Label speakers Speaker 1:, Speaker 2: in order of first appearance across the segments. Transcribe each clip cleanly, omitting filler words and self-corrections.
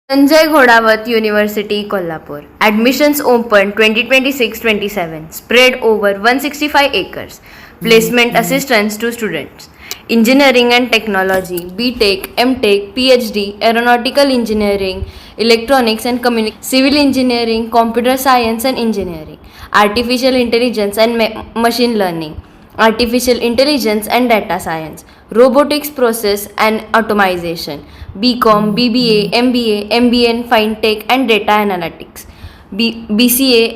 Speaker 1: Sanjay Ghodawat University, Kolhapur. Admissions open 2026-27. Spread over 165 acres. Placement assistance to students. Engineering and Technology, BTech, MTech, PhD, Aeronautical Engineering, Electronics and Communication, Civil Engineering, Computer Science and Engineering, Artificial Intelligence and Machine Learning, Artificial Intelligence and Data Science, Robotics Process and Automation, BCom, BBA, MBA, MBN, Fintech and Data Analytics, BCA,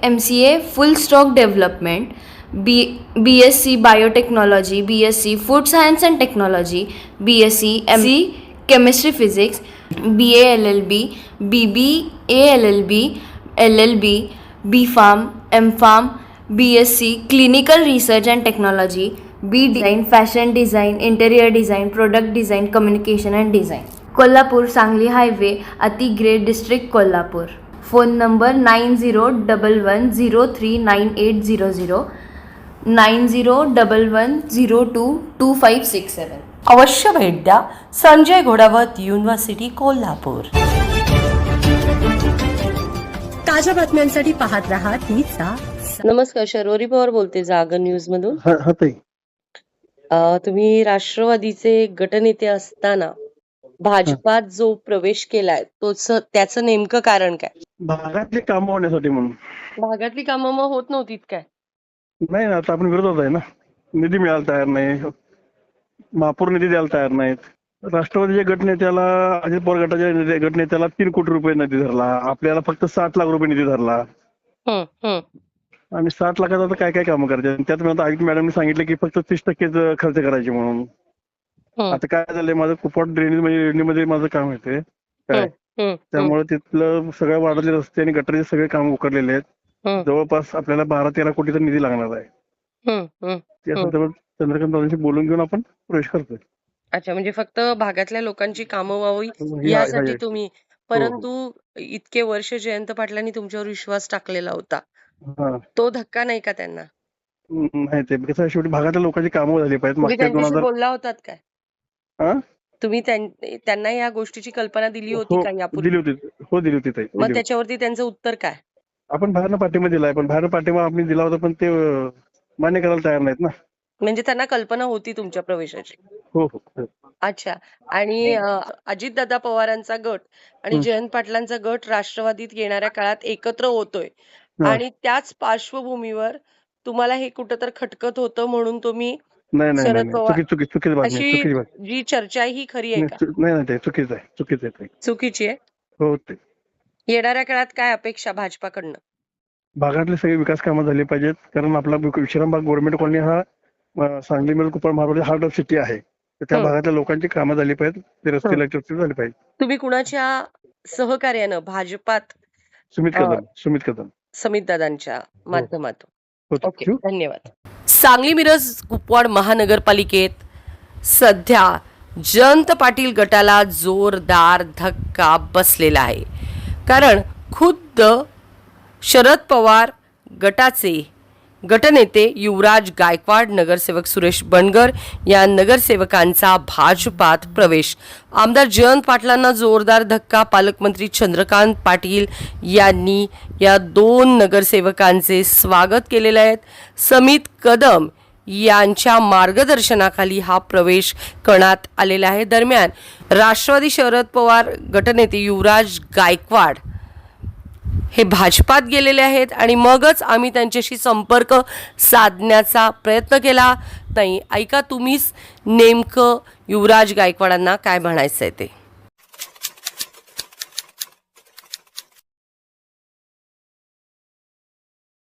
Speaker 1: MCA, Full Stack Development, BSc Biotechnology, BSc Food Science and Technology, BSc MC Chemistry Physics, BA LLB, BBA LLB, LLB, BPharm, MPharm, BSc Clinical Research and Technology, B Design, Fashion Design, Interior Design, Product Design, Communication and Design. Kolhapur Sangli Highway, Ati Grade District, Kolhapur. Phone number 9011039800, 9011022567.
Speaker 2: अवश्य भेट द्या Sanjay Ghodawat university Kolhapur. ताज्या बातम्यांसाठी पाहत रहा तीचा. नमस्कार, शर्वरी पवार बोलते जागर न्यूज मधून. तुम्ही राष्ट्रवादीचे गटनेते असताना भाजपात जो प्रवेश केलाय त्याचं नेमकं कारण काय?
Speaker 3: भागातली कामं होण्यासाठी म्हणून.
Speaker 2: भागातली कामं मग होत नव्हतीत काय?
Speaker 3: नाही ना, आता आपण विरोधात आहे ना. निधी मिळायला तयार नाही, महापूर निधी द्यायला तयार नाहीत. राष्ट्रवादीच्या गटनेत्याला, अजित पवार गटाच्या गटनेत्याला 3 कोटी रुपये निधी धरला, आपल्याला फक्त 7 लाख रुपये निधी धरला. आणि 7 लाखाचा आता काय काय कामं करायचे. त्यात मला आयुक्त मॅडमने सांगितलं की फक्त 30% खर्च करायचे म्हणून. आता काय झालंय, माझं कुपवाड ड्रेनेज म्हणजे योजनेमध्ये माझं काम येते काय, त्यामुळे तिथलं सगळ्या वार्डातले रस्ते आणि गटारचे सगळे काम उकरलेले आहेत. जवळपास आपल्याला 12-13 कोटीचा निधी लागणार आहे. त्या संदर्भात चंद्रकांत दादांशी बोलून घेऊन आपण प्रवेश करतोय.
Speaker 2: अच्छा, म्हणजे फक्त भागातल्या लोकांची कामं व्हावी यासाठी तुम्ही. परंतु इतके वर्ष जयंत पाटलांनी तुमच्यावर विश्वास टाकलेला होता, तो धक्का नाही का त्यांना?
Speaker 3: नाही, ते कसं शेवटी भागातल्या लोकांची कामं झाली पाहिजेत. मागच्या 2000
Speaker 2: बोलला होतात काय तुम्ही? त्यांना या गोष्टीची कल्पना दिली होती का यापूर्वी?
Speaker 3: दिली होती. हो, दिली होती ताई.
Speaker 2: मग त्याच्यावरती त्यांचं उत्तर काय?
Speaker 3: आपण बाहेरनं पाठिंबा दिलाय, पण बाहेरनं पाठिंबा आपण दिला होता, पण ते मान्य करायला तयार नाहीत ना.
Speaker 2: म्हणजे त्यांना कल्पना होती तुमच्या प्रवेशाची?
Speaker 3: हो हो.
Speaker 2: अच्छा. आणि अजितदादा पवारांचा गट आणि जयंत पाटलांचा गट राष्ट्रवादीत येणाऱ्या काळात एकत्र होतोय आणि त्याच पार्श्वभूमीवर तुम्हाला हे कुठंतर खटकत होतं म्हणून तुम्ही
Speaker 3: नाही
Speaker 2: शरद पवार
Speaker 3: चुकीची
Speaker 2: अशी जी चर्चा आहे ही खरी आहे का?
Speaker 3: नाही, ते चुकीचं आहे.
Speaker 2: चुकीची आहे.
Speaker 3: हो, ते
Speaker 2: येणाऱ्या काळात काय अपेक्षा भाजपाकडनं?
Speaker 3: भागातले सगळे विकास कामं झाली पाहिजेत, कारण आपला विश्रामबाग गव्हर्नमेंट कॉलनी हा Sangli Miraj Kupwad Maharashtra heart of city आहे. तर त्या भागातल्या लोकांची कामं झाली पाहिजेत, ते रस्ते इलेक्ट्रिसिटी झाली पाहिजे.
Speaker 2: तुम्ही कुणाच्या सहकार्यानं भाजपात? समित दादांच्या माध्यमातून. ओके, धन्यवाद. सांगली मिरज कुपवाड महानगरपालिकेत सध्या जयंत पाटील गटाला जोरदार धक्का बसलेला आहे, कारण खुद्द शरद पवार गटाचे गटनेते युवराज गायकवाड, नगरसेवक सुरेश बनगर या नगरसेवकांचा भाजपात प्रवेश. आमदार जयंत पाटलांना जोरदार धक्का. पालकमंत्री चंद्रकांत पाटील यांनी या 2 नगरसेवकांचे स्वागत केलेले आहे. समित कदम यांच्या मार्गदर्शनाखाली हा प्रवेश करण्यात आलेला आहे. दरम्यान राष्ट्रवादी शरद पवार गटनेते युवराज गायकवाड हे भाजपात गेलेले आहेत आणि मगच आम्ही त्यांच्याशी संपर्क साधण्याचा प्रयत्न केला. नाही, ऐका तुम्हीच नेमकं युवराज गायकवाडांना काय म्हणायचं आहे ते.